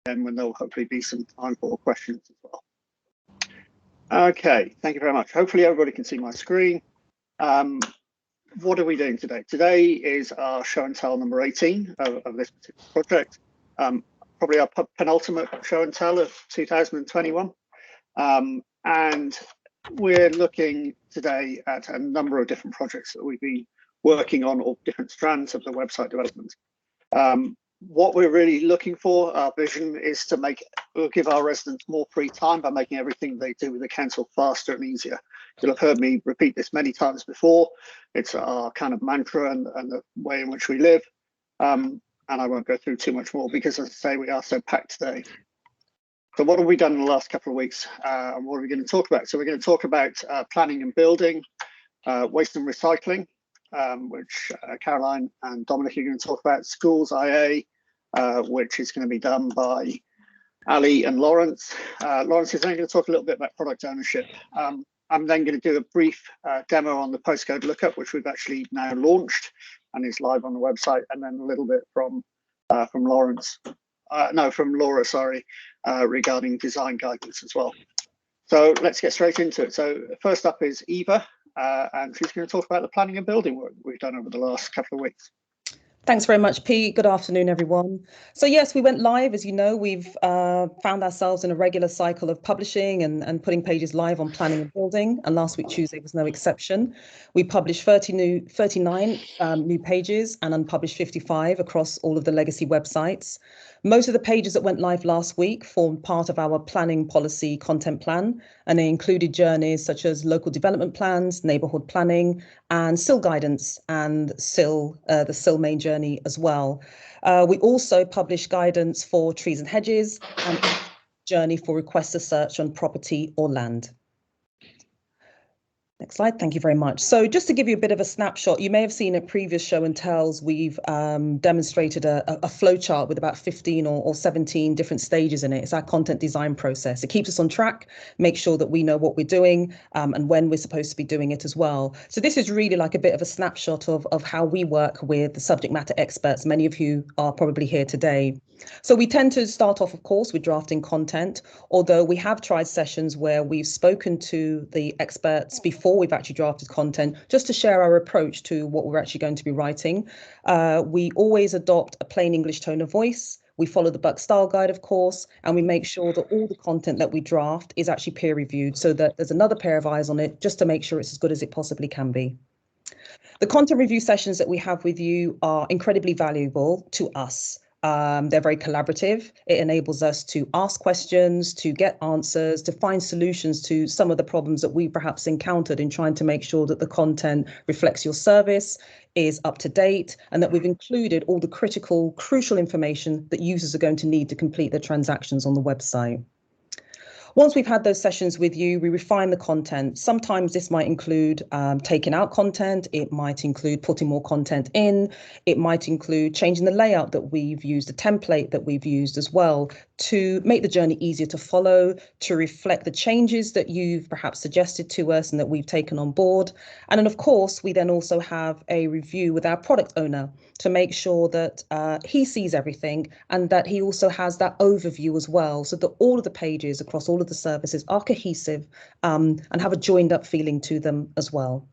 then when there'll hopefully be some time for questions as well. Okay, thank you very much. Hopefully everybody can see my screen. What are we doing today? Today is our show and tell number 18 of this particular project. Probably our penultimate show and tell of 2021. And we're looking today at a number of different projects that we've been working on, or different strands of the website development. What we're really looking for, our vision, is to give our residents more free time by making everything they do with the council faster and easier. You'll have heard me repeat this many times before. It's our kind of mantra and the way in which we live. And I won't go through too much more because, as I say, we are so packed today. So what have we done in the last couple of weeks, and what are we going to talk about? So we're going to talk about planning and building, waste and recycling, which Caroline and Dominic are going to talk about, schools IA, which is going to be done by Ali and Lawrence. Lawrence is then going to talk a little bit about product ownership. I'm then going to do a brief demo on the postcode lookup, which we've actually now launched and is live on the website, and then a little bit from Lawrence. From Laura, sorry, regarding design guidance as well. So let's get straight into it. So first up is Eva, and she's going to talk about the planning and building work we've done over the last couple of weeks. Thanks very much, Pete. Good afternoon, everyone. So yes, we went live. As you know, we've found ourselves in a regular cycle of publishing and putting pages live on planning and building. And last week, Tuesday, was no exception. We published 39 new pages and unpublished 55 across all of the legacy websites. Most of the pages that went live last week formed part of our planning policy content plan, and they included journeys such as local development plans, neighbourhood planning, and SIL guidance, and the SIL main journey as well. We also published guidance for trees and hedges, and journey for request to search on property or land. Next slide. Thank you very much. So just to give you a bit of a snapshot, you may have seen at previous show and tells, we've demonstrated a flow chart with about 15 or 17 different stages in it. It's our content design process. It keeps us on track, makes sure that we know what we're doing and when we're supposed to be doing it as well. So this is really like a bit of a snapshot of how we work with the subject matter experts, many of who are probably here today. So we tend to start off, of course, with drafting content, although we have tried sessions where we've spoken to the experts before we've actually drafted content, just to share our approach to what we're actually going to be writing. We always adopt a plain English tone of voice. We follow the Buck style guide, of course, and we make sure that all the content that we draft is actually peer reviewed, so that there's another pair of eyes on it, just to make sure it's as good as it possibly can be. The content review sessions that we have with you are incredibly valuable to us. They're very collaborative. It enables us to ask questions, to get answers, to find solutions to some of the problems that we perhaps encountered in trying to make sure that the content reflects your service, is up to date, and that we've included all the crucial information that users are going to need to complete their transactions on the website. Once we've had those sessions with you, we refine the content. Sometimes this might include taking out content. It might include putting more content in. It might include changing the layout that we've used, the template that we've used as well, to make the journey easier to follow, to reflect the changes that you've perhaps suggested to us and that we've taken on board. And then, of course, we then also have a review with our product owner to make sure that he sees everything and that he also has that overview as well, so that all of the pages across all of the services are cohesive and have a joined up feeling to them as well.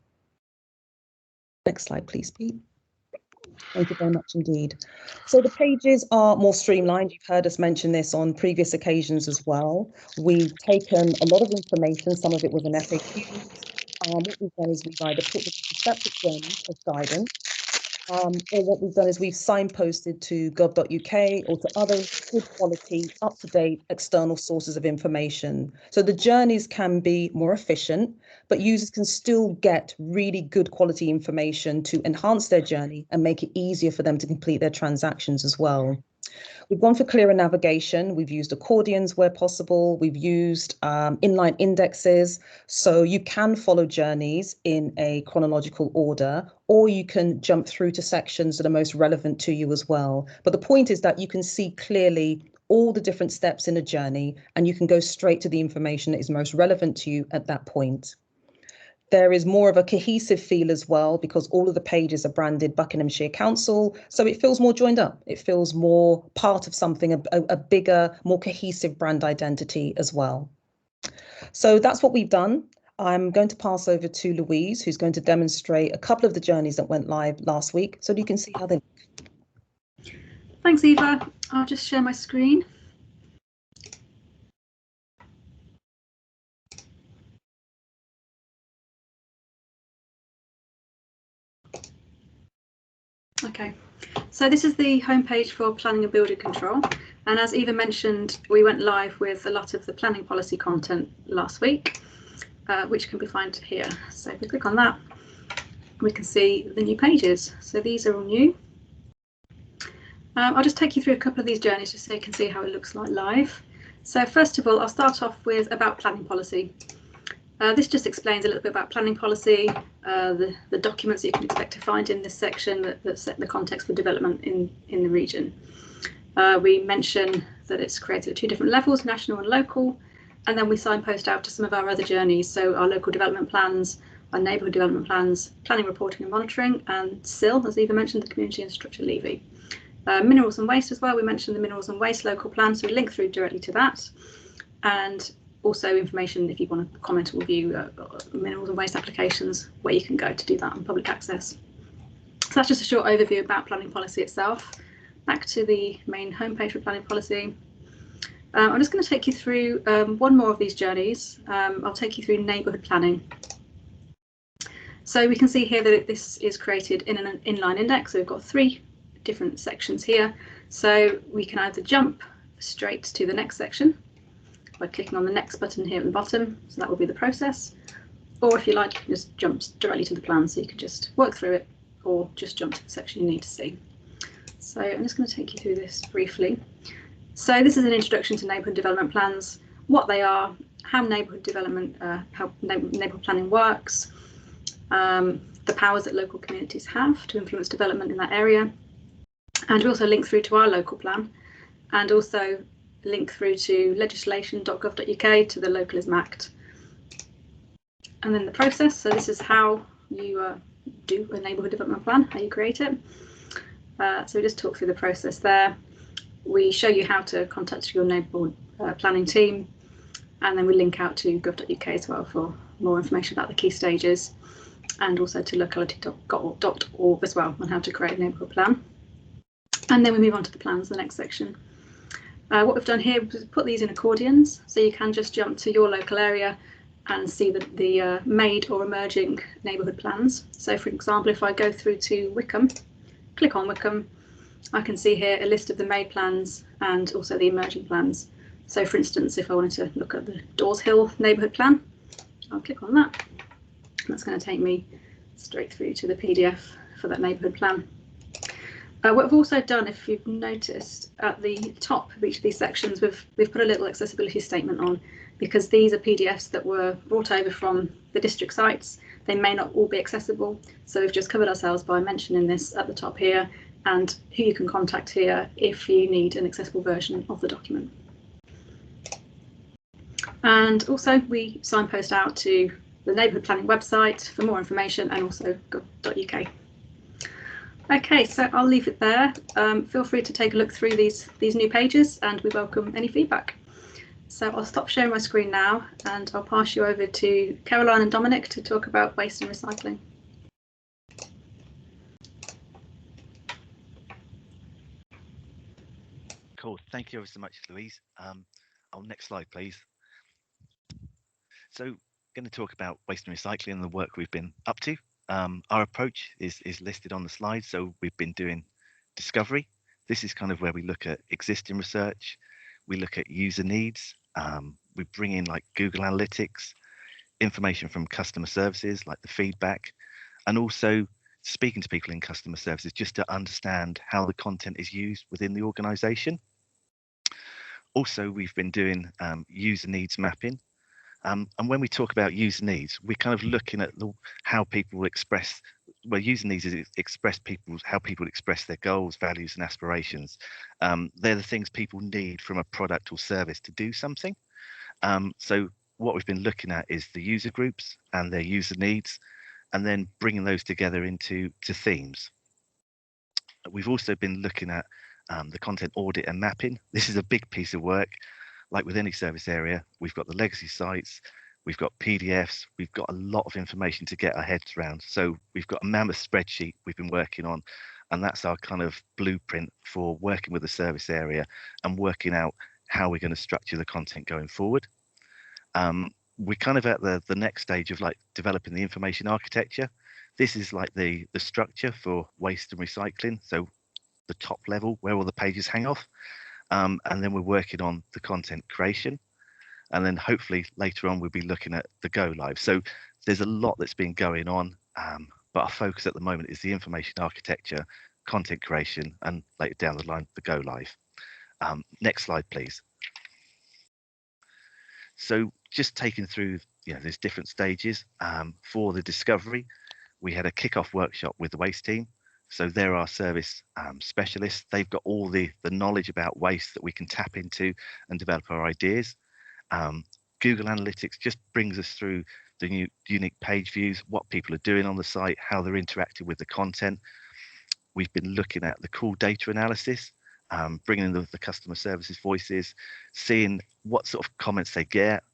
Next slide, please, Pete. Thank you very much indeed. So the pages are more streamlined. You've heard us mention this on previous occasions as well. We've taken a lot of information, some of it was an FAQ. What we've done is we've either put them into separate journeys as guidance, or what we've done is we've signposted to gov.uk or to other good quality, up-to-date external sources of information. So the journeys can be more efficient, but users can still get really good quality information to enhance their journey and make it easier for them to complete their transactions as well. We've gone for clearer navigation. We've used accordions where possible. We've used inline indexes. So you can follow journeys in a chronological order, or you can jump through to sections that are most relevant to you as well. But the point is that you can see clearly all the different steps in a journey, and you can go straight to the information that is most relevant to you at that point. There is more of a cohesive feel as well, because all of the pages are branded Buckinghamshire Council. So it feels more joined up. It feels more part of something, a bigger, more cohesive brand identity as well. So that's what we've done. I'm going to pass over to Louise, who's going to demonstrate a couple of the journeys that went live last week, so you can see how they look. Thanks, Eva. I'll just share my screen. Okay, so this is the homepage for planning and building control. And as Eva mentioned, we went live with a lot of the planning policy content last week, which can be found here. So if we click on that, we can see the new pages. So these are all new. I'll just take you through a couple of these journeys just so you can see how it looks like live. So first of all, I'll start off with about planning policy. This just explains a little bit about planning policy, the documents that you can expect to find in this section that set the context for development in the region. We mention that it's created at 2 different levels, national and local, and then we signpost out to some of our other journeys, so our local development plans, our neighbourhood development plans, planning, reporting and monitoring, and SIL, as Eva mentioned, the community infrastructure levy. Minerals and waste as well, we mentioned the minerals and waste local plan, so we link through directly to that. And also information if you want to comment or view minerals and waste applications, where you can go to do that on public access. So that's just a short overview about planning policy itself. Back to the main homepage for planning policy. I'm just going to take you through one more of these journeys. I'll take you through neighbourhood planning. So we can see here that this is created in an inline index. So we've got 3 different sections here. So we can either jump straight to the next section by clicking on the next button here at the bottom. So that will be the process. Or if you like, you can just jump directly to the plan. So you can just work through it or just jump to the section you need to see. So I'm just going to take you through this briefly. So this is an introduction to neighbourhood development plans, what they are, how neighbourhood development, how neighbourhood planning works, the powers that local communities have to influence development in that area. And we also link through to our local plan, and also link through to legislation.gov.uk to the Localism Act. And then the process, so this is how you do a neighbourhood development plan, how you create it. So we just talk through the process there. We show you how to contact your neighbourhood planning team, and then we link out to gov.uk as well for more information about the key stages, and also to locality.org as well on how to create a neighbourhood plan. And then we move on to the plans, the next section. What we've done here is put these in accordions, so you can just jump to your local area and see the made or emerging neighbourhood plans. So for example, if I go through to Wickham, click on Wickham, I can see here a list of the made plans and also the emerging plans. So for instance, if I wanted to look at the Dawes Hill neighbourhood plan, I'll click on that. That's going to take me straight through to the PDF for that neighbourhood plan. What we've also done, if you've noticed, at the top of each of these sections, we've put a little accessibility statement on, because these are PDFs that were brought over from the district sites. They may not all be accessible, so we've just covered ourselves by mentioning this at the top here, and who you can contact here if you need an accessible version of the document. And also we signpost out to the neighbourhood planning website for more information, and also gov.uk. Okay, so I'll leave it there. Feel free to take a look through these new pages, and we welcome any feedback. So I'll stop sharing my screen now, and I'll pass you over to Caroline and Dominic to talk about waste and recycling. Cool, thank you ever so much, Louise. Next slide, please. So, going to talk about waste and recycling and the work we've been up to. Our approach is listed on the slide. So we've been doing discovery. This is kind of where we look at existing research. We look at user needs. We bring in like Google Analytics, information from customer services, like the feedback, and also speaking to people in customer services just to understand how the content is used within the organization. Also, we've been doing user needs mapping. And when we talk about user needs, we're kind of looking at how people express, well, user needs is how people express their goals, values, and aspirations. They're the things people need from a product or service to do something. So what we've been looking at is the user groups and their user needs, and then bringing those together into themes. We've also been looking at the content audit and mapping. This is a big piece of work. Like with any service area, we've got the legacy sites, we've got PDFs, we've got a lot of information to get our heads around. So we've got a mammoth spreadsheet we've been working on, and that's our kind of blueprint for working with the service area and working out how we're going to structure the content going forward. We're kind of at the next stage of like developing the information architecture. This is like the structure for waste and recycling. So the top level where all the pages hang off. And then we're working on the content creation. And then hopefully later on, we'll be looking at the go live. So there's a lot that's been going on, but our focus at the moment is the information architecture, content creation, and later down the line, the go live. Next slide, please. So just taking through, there's different stages. For the discovery, we had a kickoff workshop with the waste team. So they're our service specialists. They've got all the knowledge about waste that we can tap into and develop our ideas. Google Analytics just brings us through the new unique page views, what people are doing on the site, how they're interacting with the content. We've been looking at the cool data analysis, bringing in the customer services voices, seeing what sort of comments they get,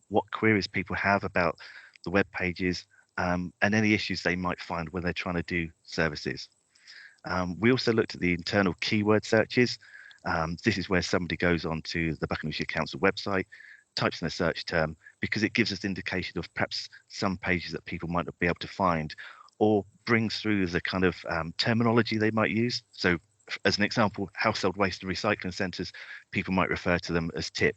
what queries people have about the web pages, and any issues they might find when they're trying to do services. We also looked at the internal keyword searches. This is where somebody goes onto the Buckinghamshire Council website, types in a search term, because it gives us indication of perhaps some pages that people might not be able to find, or brings through the kind of terminology they might use. So as an example, household waste and recycling centres, people might refer to them as TIP.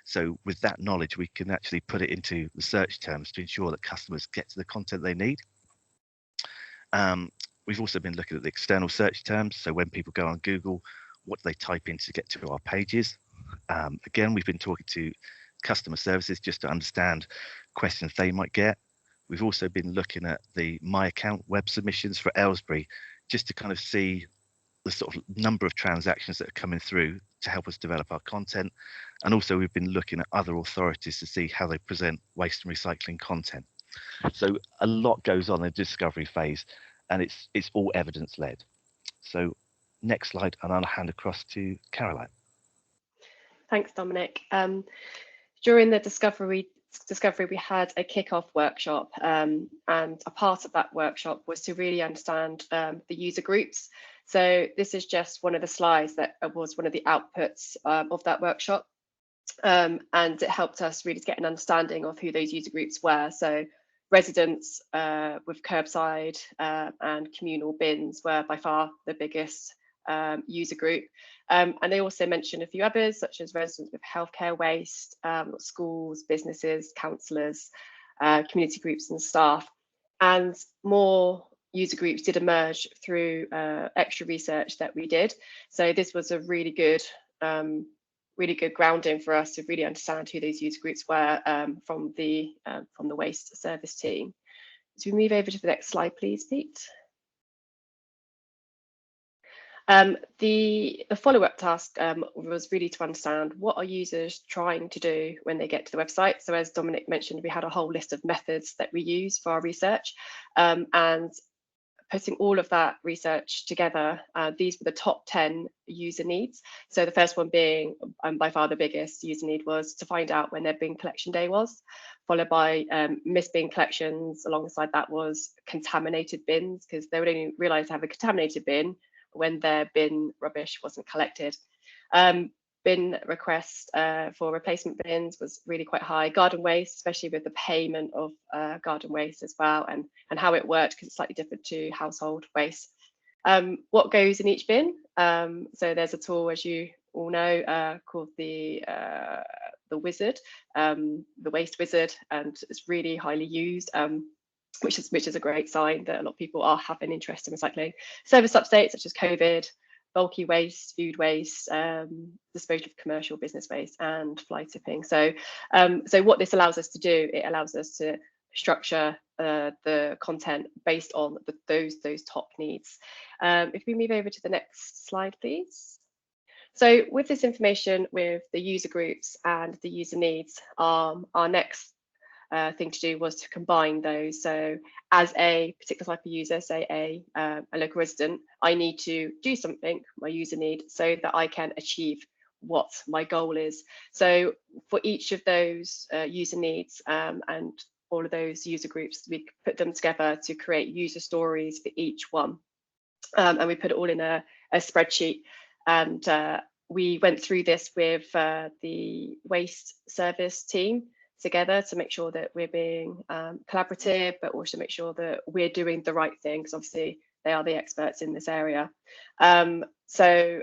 So with that knowledge, we can actually put it into the search terms to ensure that customers get to the content they need. We've also been looking at the external search terms. So when people go on Google, what do they type in to get to our pages? Again, we've been talking to customer services just to understand questions they might get. We've also been looking at the My Account web submissions for Aylesbury, just to kind of see the sort of number of transactions that are coming through to help us develop our content. And also we've been looking at other authorities to see how they present waste and recycling content. So a lot goes on in the discovery phase, and it's all evidence led. So next slide, and I'll hand across to Caroline. Thanks, Dominic. During the discovery, we had a kick-off workshop, and a part of that workshop was to really understand the user groups. So this is just one of the slides that was one of the outputs of that workshop, and it helped us really to get an understanding of who those user groups were. So residents with curbside and communal bins were by far the biggest user group. And they also mentioned a few others, such as residents with healthcare waste, schools, businesses, councillors, community groups and staff. And more user groups did emerge through extra research that we did. So this was a really good grounding for us to really understand who those user groups were from the waste service team. So we move over to the next slide, please, Pete. The follow-up task was really to understand what are users trying to do when they get to the website. So as Dominic mentioned, we had a whole list of methods that we use for our research, and putting all of that research together, these were the top 10 user needs. So the first one being, by far the biggest user need, was to find out when their bin collection day was, followed by missed bin collections. Alongside that was contaminated bins, because they would only realise to have a contaminated bin when their bin rubbish wasn't collected. Bin request for replacement bins was really quite high. Garden waste, especially with the payment of garden waste as well, and how it worked, because it's slightly different to household waste. What goes in each bin? So there's a tool, as you all know, called the Wizard, the Waste Wizard, and it's really highly used. Which is a great sign that a lot of people are having interest in recycling. Service updates such as COVID, bulky waste, food waste, disposal of commercial business waste, and fly tipping. So what this allows us to do, it allows us to structure the content based on those top needs. If we move over to the next slide, please. So with this information, with the user groups and the user needs, our next thing to do was to combine those. So as a particular type of user, say a local resident, I need to do something, my user need, so that I can achieve what my goal is. So for each of those user needs and all of those user groups, we put them together to create user stories for each one. And we put it all in a spreadsheet. And we went through this with the waste service team together to make sure that we're being collaborative, but also make sure that we're doing the right thing, because obviously they are the experts in this area. So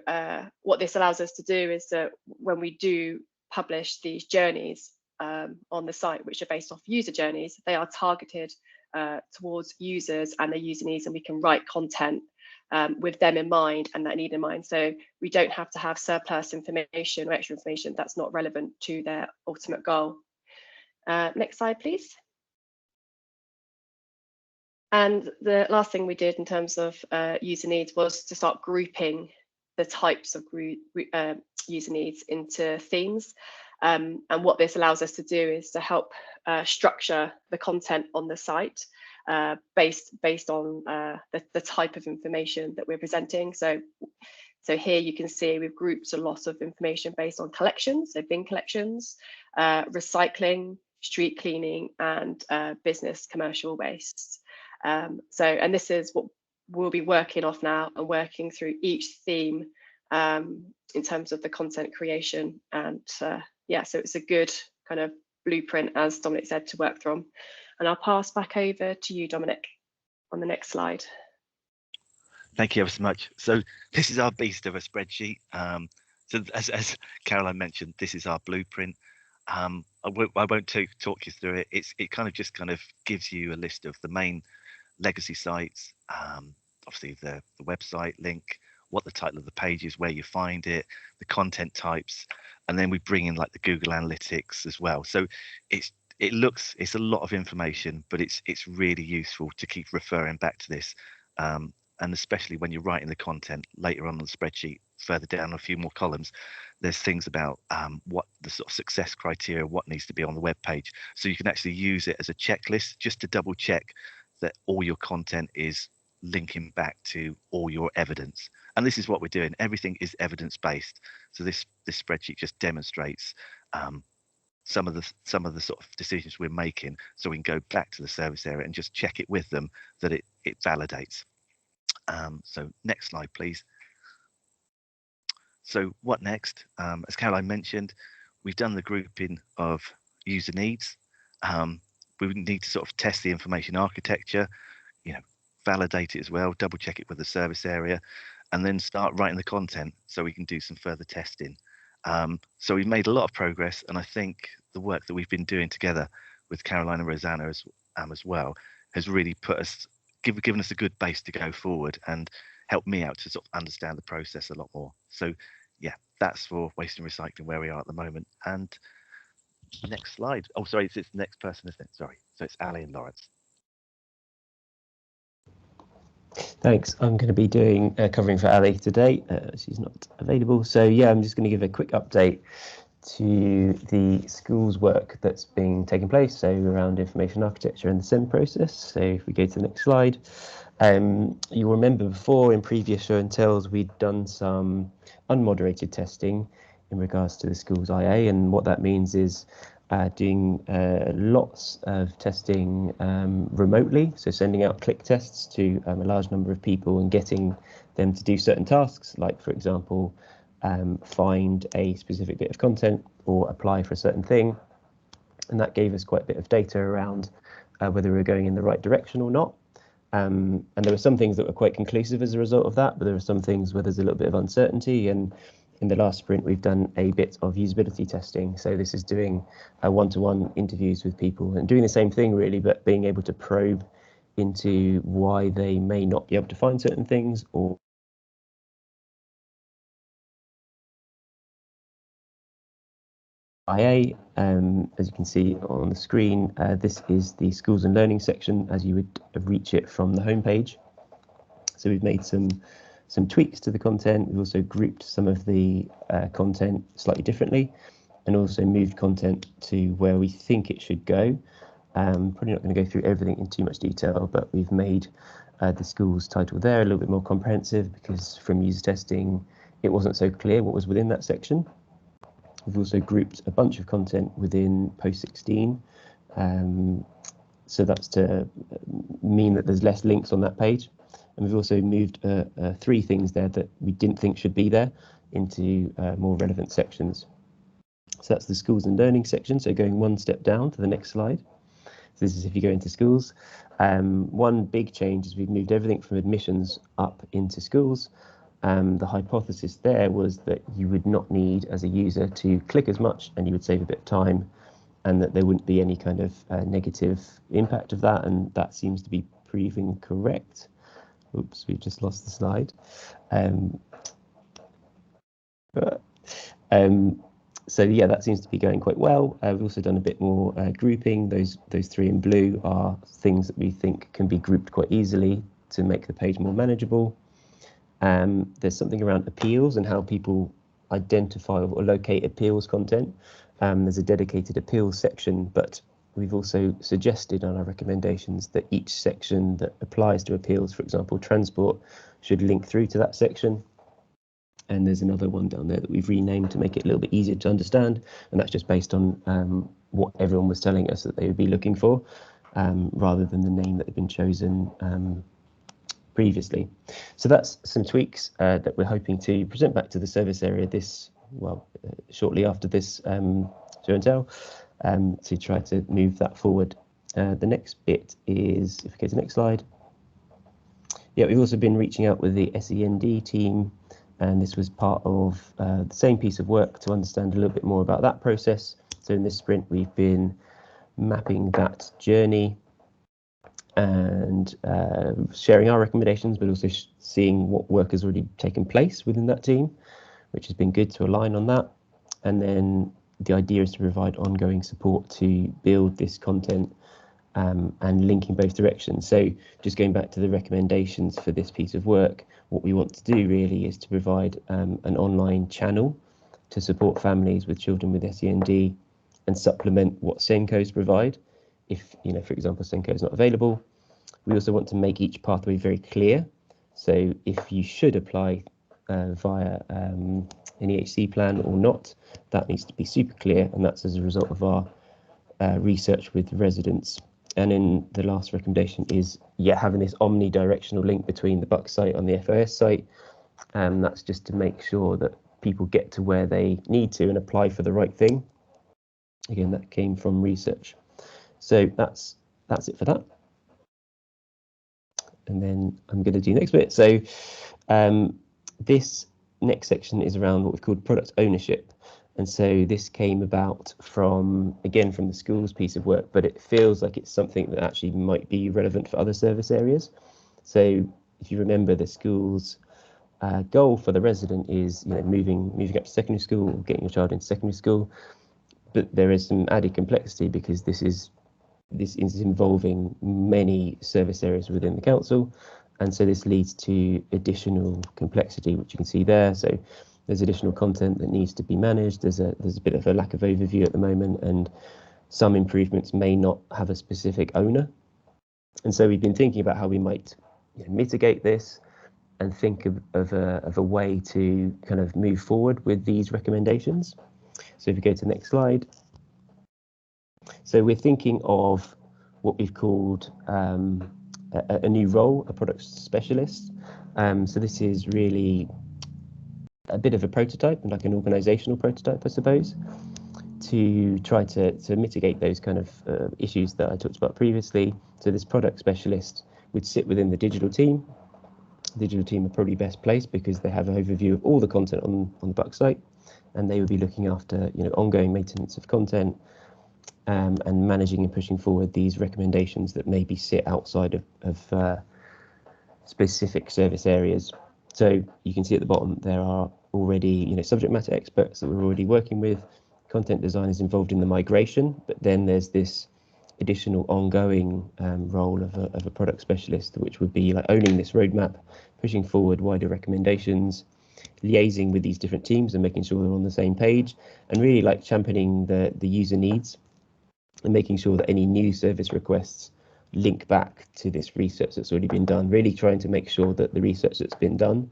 what this allows us to do is that when we do publish these journeys on the site, which are based off user journeys, they are targeted towards users and their user needs, and we can write content with them in mind and that need in mind. So we don't have to have surplus information or extra information that's not relevant to their ultimate goal. Next slide, please. And the last thing we did in terms of user needs was to start grouping the types of user needs into themes. And what this allows us to do is to help structure the content on the site based on the type of information that we're presenting. So here you can see we've grouped a lot of information based on collections, so bin collections, recycling, street cleaning, and business commercial waste. And this is what we'll be working off now and working through each theme in terms of the content creation. And yeah, so it's a good kind of blueprint, as Dominic said, to work from. And I'll pass back over to you, Dominic, on the next slide. Thank you ever so much. So this is our beast of a spreadsheet. So as Caroline mentioned, this is our blueprint. I won't talk you through it. It kind of gives you a list of the main legacy sites, obviously the website link, what the title of the page is, where you find it, the content types, and then we bring in like the Google Analytics as well. So it's a lot of information, but it's really useful to keep referring back to this, and especially when you're writing the content later on the spreadsheet, further down a few more columns, there's things about what the sort of success criteria, what needs to be on the web page, so you can actually use it as a checklist just to double check that all your content is linking back to all your evidence. And this is what we're doing. Everything is evidence based. So this spreadsheet just demonstrates some of the sort of decisions we're making, so we can go back to the service area and just check it with them that it validates. So next slide, please. So what next? As Caroline mentioned, we've done the grouping of user needs. We need to sort of test the information architecture, validate it as well, double check it with the service area, and then start writing the content so we can do some further testing. So we've made a lot of progress, and I think the work that we've been doing together with Caroline and Rosanna as well has really given us a good base to go forward and helped me out to sort of understand the process a lot more. So yeah, that's for waste and recycling where we are at the moment. And next slide. Oh, sorry, it's the next person, isn't it? Sorry. So it's Ali and Lawrence. Thanks. I'm going to be doing covering for Ali today. She's not available. So yeah, I'm just going to give a quick update to the schools work that's been taking place, so around information architecture and the SIM process. So if we go to the next slide, you'll remember before in previous show and tells we'd done some unmoderated testing in regards to the schools IA, and what that means is doing lots of testing remotely, so sending out click tests to a large number of people and getting them to do certain tasks, like for example find a specific bit of content or apply for a certain thing. And that gave us quite a bit of data around whether we were going in the right direction or not. And there were some things that were quite conclusive as a result of that, but there were some things where there's a little bit of uncertainty. And in the last sprint, we've done a bit of usability testing. So this is doing one-to-one interviews with people and doing the same thing really, but being able to probe into why they may not be able to find certain things, or IA. As you can see on the screen, this is the schools and learning section as you would reach it from the homepage. So we've made some some tweaks to the content. We've also grouped some of the content slightly differently, and also moved content to where we think it should go. Probably not going to go through everything in too much detail, but we've made the school's title there a little bit more comprehensive, because from user testing it wasn't so clear what was within that section. We've also grouped a bunch of content within post 16, so that's to mean that there's less links on that page. And we've also moved 3 things there that we didn't think should be there into more relevant sections. So that's the schools and learning section. So going one step down to the next slide. So this is if you go into schools. One big change is we've moved everything from admissions up into schools. The hypothesis there was that you would not need, as a user, to click as much, and you would save a bit of time, and that there wouldn't be any kind of negative impact of that, and that seems to be proving correct. Oops, we've just lost the slide. So yeah, that seems to be going quite well. We've also done a bit more grouping. Those 3 in blue are things that we think can be grouped quite easily to make the page more manageable. There's something around appeals and how people identify or locate appeals content. There's a dedicated appeals section, but we've also suggested on our recommendations that each section that applies to appeals, for example, transport, should link through to that section. And there's another one down there that we've renamed to make it a little bit easier to understand, and that's just based on what everyone was telling us that they would be looking for, rather than the name that had been chosen previously. So that's some tweaks that we're hoping to present back to the service area shortly after this show and tell, to try to move that forward. The next bit is, if we go to the next slide. Yeah, we've also been reaching out with the SEND team, and this was part of the same piece of work to understand a little bit more about that process. So in this sprint, we've been mapping that journey and sharing our recommendations, but also seeing what work has already taken place within that team, which has been good to align on that. And then the idea is to provide ongoing support to build this content and linking both directions. So just going back to the recommendations for this piece of work, what we want to do really is to provide an online channel to support families with children with SEND and supplement what SENCOs provide. If, for example, SENCO is not available. We also want to make each pathway very clear. So if you should apply via an EHC plan or not, that needs to be super clear, and that's as a result of our research with residents. And then the last recommendation is, having this omnidirectional link between the Buck site and the FOS site. That's just to make sure that people get to where they need to and apply for the right thing. Again, that came from research. So that's it for that. And then I'm going to do next bit. So this next section is around what we've called product ownership. And so this came about from the schools piece of work, but it feels like it's something that actually might be relevant for other service areas. So if you remember, the school's goal for the resident is moving up to secondary school, or getting your child into secondary school. But there is some added complexity because this is involving many service areas within the council, and so this leads to additional complexity, which you can see there. So there's additional content that needs to be managed. There's a bit of a lack of overview at the moment, and some improvements may not have a specific owner. And so we've been thinking about how we might mitigate this and think of a way to kind of move forward with these recommendations. So if you go to the next slide. So we're thinking of what we've called a new role, a product specialist. So this is really a bit of a prototype, like an organizational prototype, I suppose, to try to mitigate those kind of issues that I talked about previously. So this product specialist would sit within the digital team. The digital team are probably best placed because they have an overview of all the content on the Buck site, and they would be looking after ongoing maintenance of content, and managing and pushing forward these recommendations that maybe sit outside of specific service areas. So you can see at the bottom there are already subject matter experts that we're already working with. Content design is involved in the migration, but then there's this additional ongoing role of a product specialist, which would be like owning this roadmap, pushing forward wider recommendations, liaising with these different teams and making sure they're on the same page, and really like championing the user needs and making sure that any new service requests link back to this research that's already been done, really trying to make sure that the research that's been done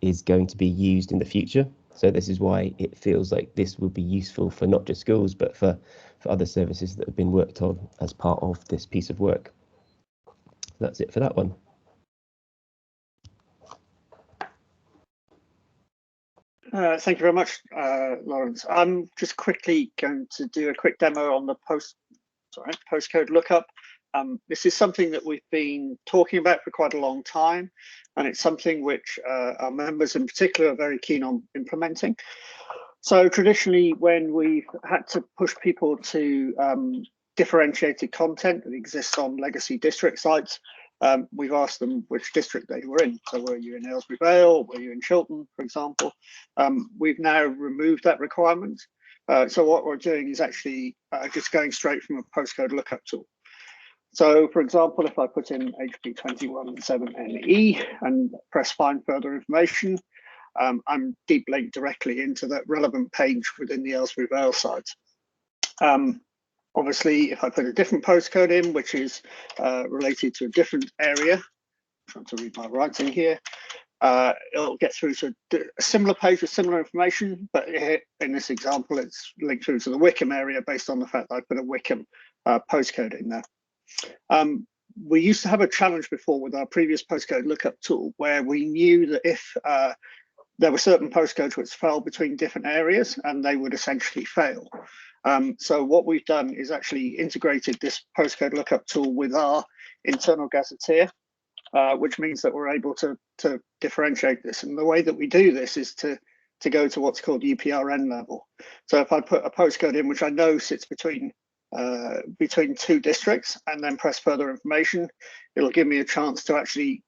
is going to be used in the future. So this is why it feels like this will be useful for not just schools, but for other services that have been worked on as part of this piece of work. That's it for that one. Thank you very much, Lawrence. I'm just quickly going to do a quick demo on the postcode lookup. This is something that we've been talking about for quite a long time, and it's something which our members in particular are very keen on implementing. So traditionally, when we've had to push people to differentiated content that exists on legacy district sites, we've asked them which district they were in. So were you in Aylesbury Vale? Were you in Chiltern, for example? We've now removed that requirement. So what we're doing is actually just going straight from a postcode lookup tool. So for example, if I put in HP217NE and press find further information, I'm deep linked directly into that relevant page within the Aylesbury Vale site. Obviously, if I put a different postcode in, which is related to a different area, I'm trying to read my writing here, it'll get through to a similar page with similar information, but in this example, it's linked through to the Wickham area based on the fact that I put a Wickham postcode in there. We used to have a challenge before with our previous postcode lookup tool where we knew that if there were certain postcodes which fell between different areas and they would essentially fail. So what we've done is actually integrated this postcode lookup tool with our internal gazetteer, which means that we're able to differentiate this. And the way that we do this is to go to what's called UPRN level. So if I put a postcode in which I know sits between two districts and then press further information, it'll give me a chance to actually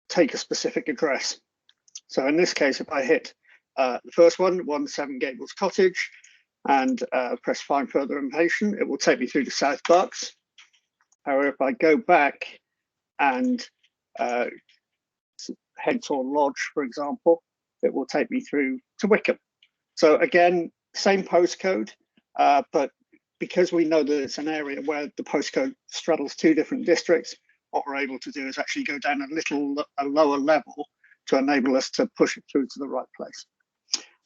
take a specific address. So in this case, if I hit the first one, 17 Gables Cottage, and press find further information, it will take me through to South Bucks. However, if I go back and Henthorne Lodge, for example, it will take me through to Wickham. So again, same postcode, but because we know that it's an area where the postcode straddles two different districts, what we're able to do is actually go down a lower level to enable us to push it through to the right place.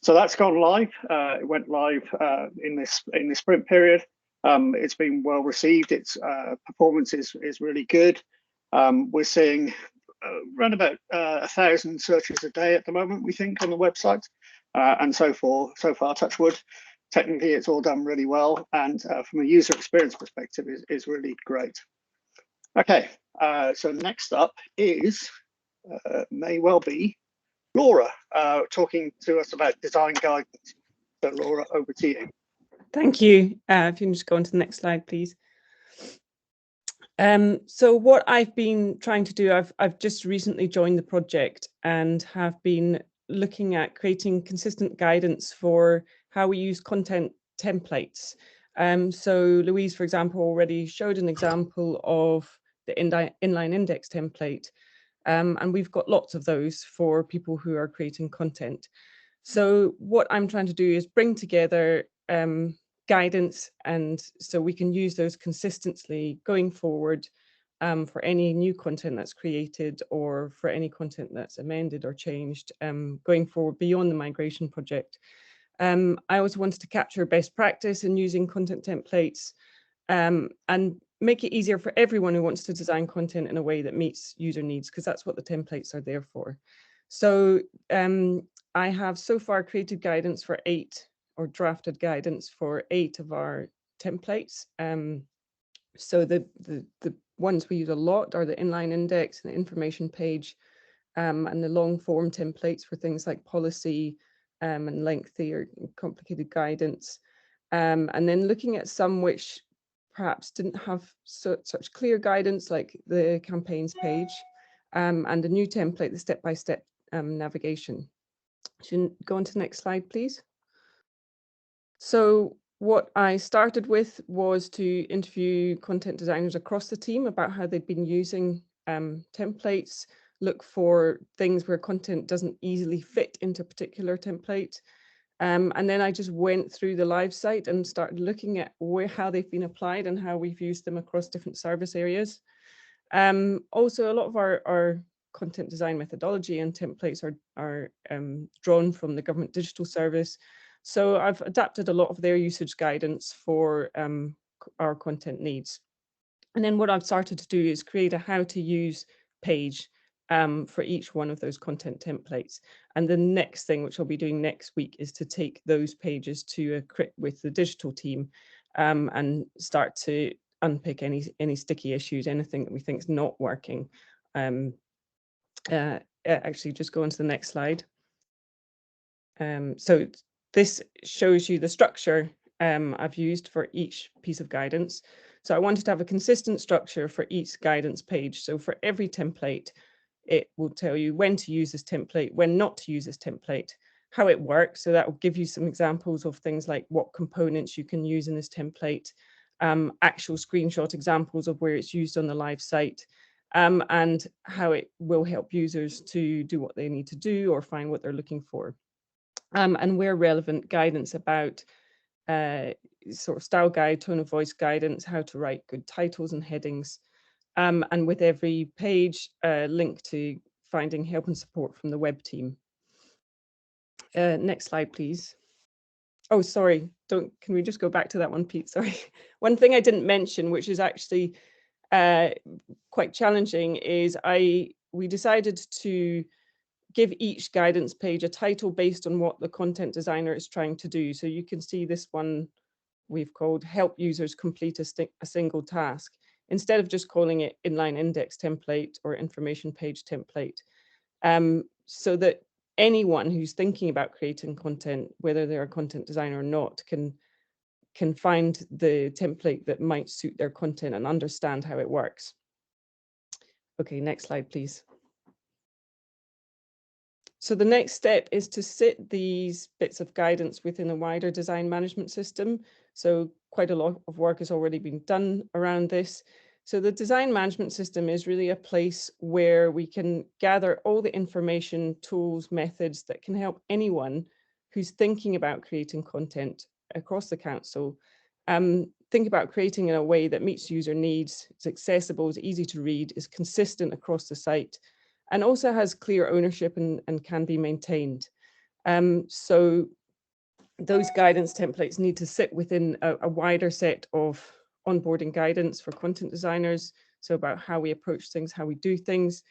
So that's gone live. It went live in this sprint period. It's been well received. Its performance is really good. We're seeing around about 1,000 searches a day at the moment, we think, on the website, and so far, touch wood, technically it's all done really well, and from a user experience perspective is really great. Okay, so next up is may well be Laura talking to us about design guidance. So Laura, over to you. Thank you. If you can just go on to the next slide, please. So what I've been trying to do, I've just recently joined the project and have been looking at creating consistent guidance for how we use content templates. So Louise, for example, already showed an example of the inline index template. And we've got lots of those for people who are creating content. So what I'm trying to do is bring together guidance, and so we can use those consistently going forward for any new content that's created or for any content that's amended or changed going forward beyond the migration project. I also wanted to capture best practice in using content templates and make it easier for everyone who wants to design content in a way that meets user needs, because that's what the templates are there for. So I have so far created guidance for 8, or drafted guidance for 8 of our templates. So the ones we use a lot are the inline index and the information page, and the long form templates for things like policy and lengthy or complicated guidance. And then looking at some which perhaps didn't have such clear guidance, like the campaigns page, and a new template, the step-by-step navigation. Should you go on to the next slide, please? So what I started with was to interview content designers across the team about how they'd been using templates, look for things where content doesn't easily fit into a particular template. And then I just went through the live site and started looking at how they've been applied and how we've used them across different service areas. Also, a lot of our content design methodology and templates are drawn from the Government Digital Service. So I've adapted a lot of their usage guidance for our content needs. And then what I've started to do is create a how to use page for each one of those content templates. And the next thing, which I'll be doing next week, is to take those pages to a crit with the digital team and start to unpick any sticky issues, anything that we think is not working. Actually, just go on to the next slide. So this shows you the structure I've used for each piece of guidance. So I wanted to have a consistent structure for each guidance page. So for every template, it will tell you when to use this template, when not to use this template, how it works. So that will give you some examples of things like what components you can use in this template, actual screenshot examples of where it's used on the live site, and how it will help users to do what they need to do or find what they're looking for. And where relevant, guidance about sort of style guide, tone of voice guidance, how to write good titles and headings. And with every page, link to finding help and support from the web team. Next slide, please. Oh, sorry, can we just go back to that one, Pete? Sorry. One thing I didn't mention, which is actually quite challenging, is we decided to give each guidance page a title based on what the content designer is trying to do. So you can see this one we've called Help Users Complete a Single Task, instead of just calling it Inline Index Template or Information Page Template, so that anyone who's thinking about creating content, whether they're a content designer or not, can find the template that might suit their content and understand how it works. Okay, next slide, please. So the next step is to sit these bits of guidance within a wider design management system. So quite a lot of work has already been done around this. So the design management system is really a place where we can gather all the information, tools, methods that can help anyone who's thinking about creating content across the council think about creating in a way that meets user needs, it's accessible, it's easy to read, is consistent across the site, and also has clear ownership and can be maintained. So those guidance templates need to sit within a wider set of onboarding guidance for content designers. So about how we approach things, how we do things,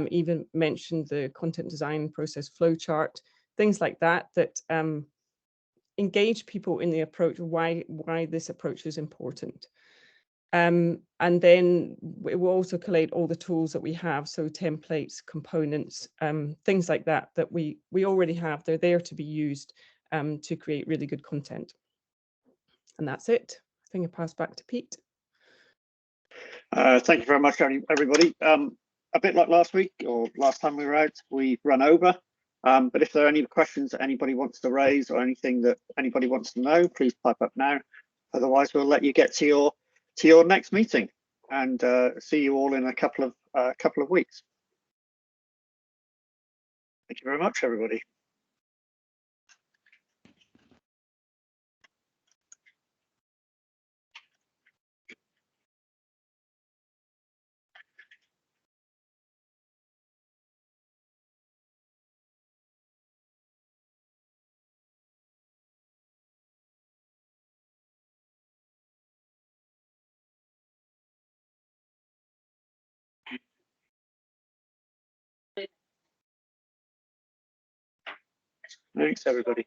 even mentioned the content design process flowchart, things like that, that engage people in the approach, why this approach is important. And then it will also collate all the tools that we have, so templates, components, things like that, that we already have. They're there to be used to create really good content. And that's it. I think I pass back to Pete. Thank you very much, everybody. A bit like last week or last time we were out, we run over. But if there are any questions that anybody wants to raise or anything that anybody wants to know, please pipe up now. Otherwise, we'll let you get to your next meeting, and see you all in a couple of weeks. Thank you very much, everybody. Thanks, everybody.